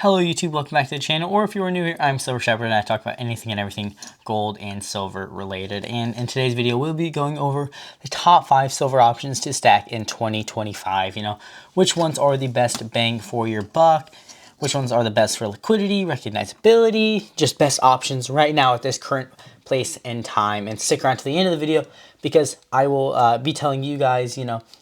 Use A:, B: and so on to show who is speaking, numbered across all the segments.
A: Hello YouTube, welcome back to the channel, or if you are new here, I'm Silver Shepherd and I talk about anything and everything gold and silver related. And in today's video, we'll be going over the top 5 silver options to stack in 2025. Which ones are the best bang for your buck, which ones are the best for liquidity, recognizability, just best options right now at this current place and time. And stick around to the end of the video because I will be telling you guys,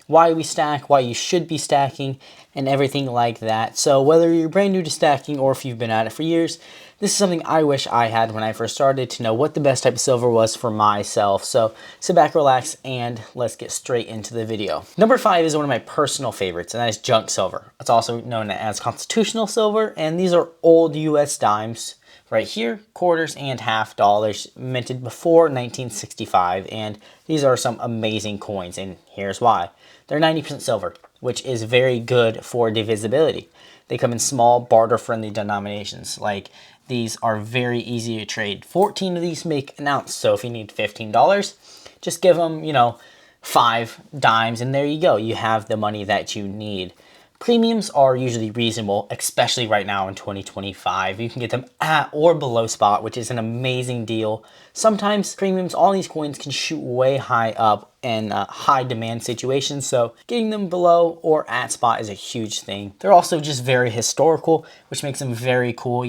A: why we stack, why you should be stacking, and everything like that. So whether you're brand new to stacking or if you've been at it for years, this is something I wish I had when I first started, to know what the best type of silver was for myself. So sit back, relax, and let's get straight into the video. Number 5 is one of my personal favorites, and that is junk silver. It's also known as constitutional silver, and these are old US dimes right here, quarters and half dollars, minted before 1965, and these are some amazing coins, and here's why. They're 90% silver, which is very good for divisibility. They come in small, barter-friendly denominations. Like, these are very easy to trade. 14 of these make an ounce, so if you need $15, just give them, 5 dimes, and there you go. You have the money that you need. Premiums are usually reasonable, especially right now in 2025. You can get them at or below spot, which is an amazing deal. Sometimes premiums on these coins can shoot way high up in high demand situations, so getting them below or at spot is a huge thing. They're also just very historical, which makes them very cool.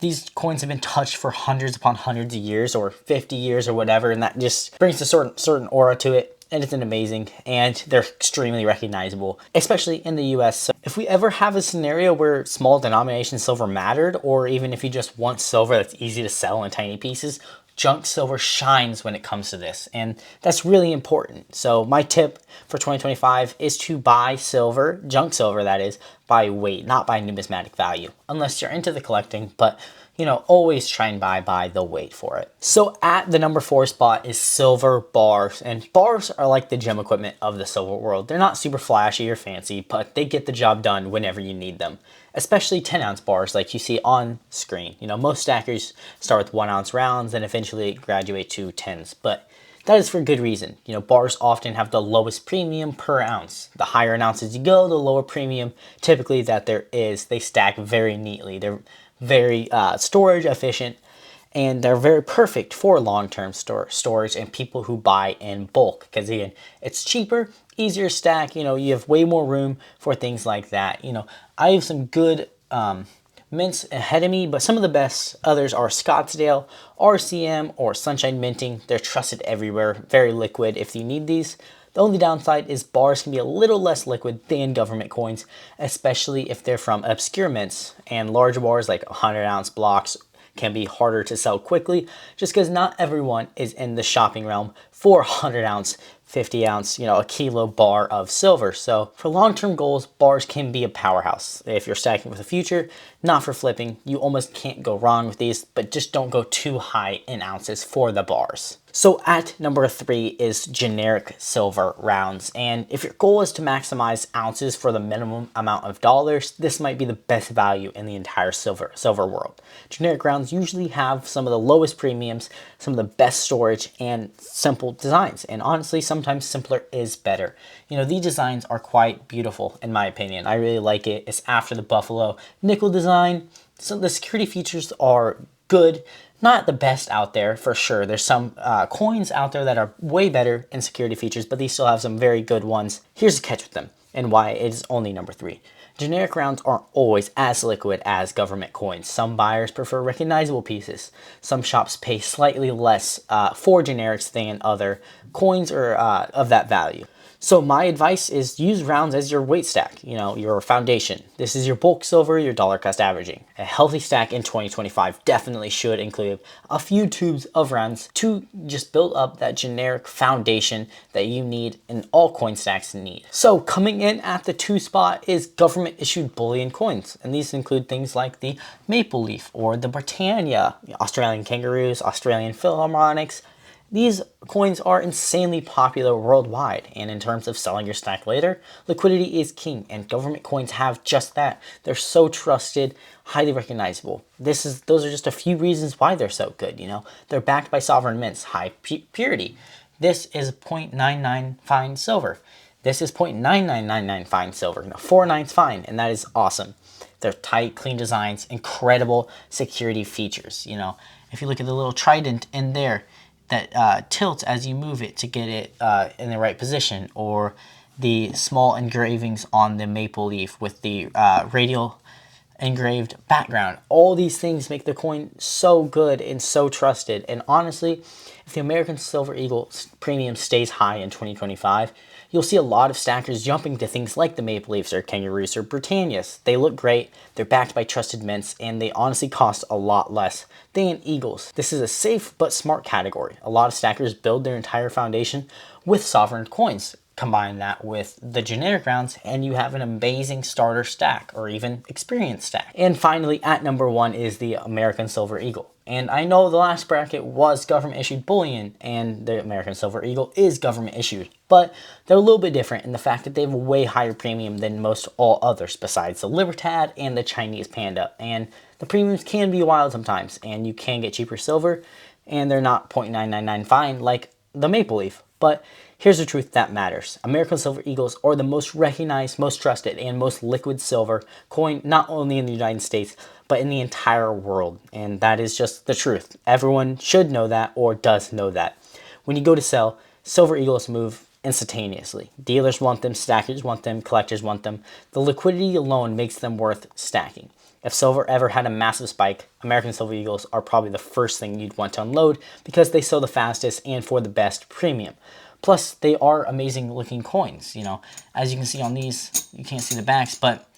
A: These coins have been touched for hundreds upon hundreds of years, or 50 years or whatever, and that just brings a certain aura to it. And it's amazing, and they're extremely recognizable, especially in the US. So if we ever have a scenario where small denomination silver mattered, or even if you just want silver that's easy to sell in tiny pieces, junk silver shines when it comes to this, and that's really important. So my tip for 2025 is to buy silver, junk silver that is, by weight, not by numismatic value, unless you're into the collecting, but always try and buy by the weight for it. So at the number 4 spot is silver bars, and bars are like the gem equipment of the silver world. They're not super flashy or fancy, but they get the job done whenever you need them, especially 10-ounce bars like you see on screen. Most stackers start with 1-ounce rounds and eventually graduate to 10s, but that is for good reason. Bars often have the lowest premium per ounce. The higher in ounces you go, the lower premium typically that there is. They stack very neatly. They're very storage efficient, and they're very perfect for long-term storage and people who buy in bulk, because again, it's cheaper, easier to stack. You have way more room for things like that. I have some good mints ahead of me, but some of the best others are Scottsdale, RCM, or Sunshine Minting. They're trusted everywhere, very liquid if you need these. The only downside is bars can be a little less liquid than government coins, especially if they're from obscure mints, and larger bars like 100-ounce blocks can be harder to sell quickly, just because not everyone is in the shopping realm for 100-ounce, 50-ounce, a kilo bar of silver. So for long-term goals, bars can be a powerhouse. If you're stacking for the future, not for flipping, you almost can't go wrong with these, but just don't go too high in ounces for the bars. So at number 3 is generic silver rounds, and if your goal is to maximize ounces for the minimum amount of dollars, this might be the best value in the entire silver world. Generic rounds usually have some of the lowest premiums, some of the best storage, and simple designs, and honestly sometimes simpler is better. These designs are quite beautiful in my opinion. I really like it. It's after the Buffalo nickel design, so the security features are good. Not the best out there, for sure. There's some coins out there that are way better in security features, but these still have some very good ones. Here's the catch with them, and why it is only number 3. Generic rounds aren't always as liquid as government coins. Some buyers prefer recognizable pieces. Some shops pay slightly less for generics than other coins or of that value. So my advice is use rounds as your weight stack, your foundation. This is your bulk silver, your dollar cost averaging. A healthy stack in 2025 definitely should include a few tubes of rounds to just build up that generic foundation that you need and all coin stacks need. So coming in at the 2 spot is government issued bullion coins. And these include things like the Maple Leaf or the Britannia, Australian Kangaroos, Australian Philharmonics. These coins are insanely popular worldwide, and in terms of selling your stack later, liquidity is king, and government coins have just that. They're so trusted, highly recognizable. Those are just a few reasons why they're so good. They're backed by sovereign mints, high purity. This is 0.99 fine silver. This is 0.9999 fine silver. 4 nines fine, and that is awesome. They're tight, clean designs, incredible security features. You know, if you look at the little trident in there that tilts as you move it to get it in the right position, or the small engravings on the maple leaf with the radial engraved background. All these things make the coin so good and so trusted. And honestly, if the American Silver Eagle premium stays high in 2025, you'll see a lot of stackers jumping to things like the Maple Leafs or Kangaroos or Britannias. They look great, they're backed by trusted mints, and they honestly cost a lot less than Eagles. This is a safe but smart category. A lot of stackers build their entire foundation with sovereign coins. Combine that with the generic rounds and you have an amazing starter stack or even experience stack. And finally, at number 1 is the American Silver Eagle. And I know the last bracket was government issued bullion and the American Silver Eagle is government issued, but they're a little bit different in the fact that they have a way higher premium than most all others besides the Libertad and the Chinese Panda. And the premiums can be wild sometimes and you can get cheaper silver and they're not 0.999 fine like the Maple Leaf. But here's the truth that matters. American Silver Eagles are the most recognized, most trusted, and most liquid silver coin, not only in the United States, but in the entire world. And that is just the truth. Everyone should know that or does know that. When you go to sell, Silver Eagles move instantaneously. Dealers want them, stackers want them, collectors want them. The liquidity alone makes them worth stacking. If silver ever had a massive spike, American Silver Eagles are probably the first thing you'd want to unload because they sell the fastest and for the best premium. Plus, they are amazing looking coins. You know, as you can see on these, you can't see the backs, but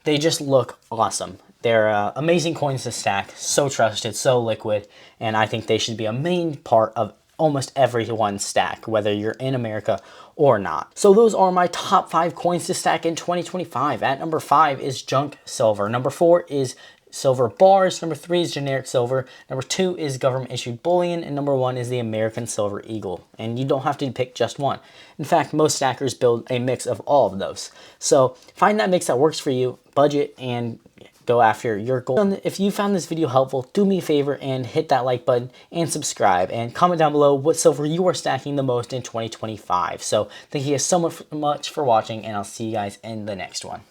A: they just look awesome. They're amazing coins to stack, so trusted, so liquid, and I think they should be a main part of almost everyone's stack, whether you're in America or not. So those are my top 5 coins to stack in 2025. At number 5 is junk silver. Number 4 is silver bars. Number 3 is generic silver. Number 2 is government issued bullion. And number 1 is the American Silver Eagle. And you don't have to pick just one. In fact, most stackers build a mix of all of those. So find that mix that works for you, budget, and go after your goal. If you found this video helpful, do me a favor and hit that like button and subscribe and comment down below what silver you are stacking the most in 2025. So thank you guys so much for watching and I'll see you guys in the next one.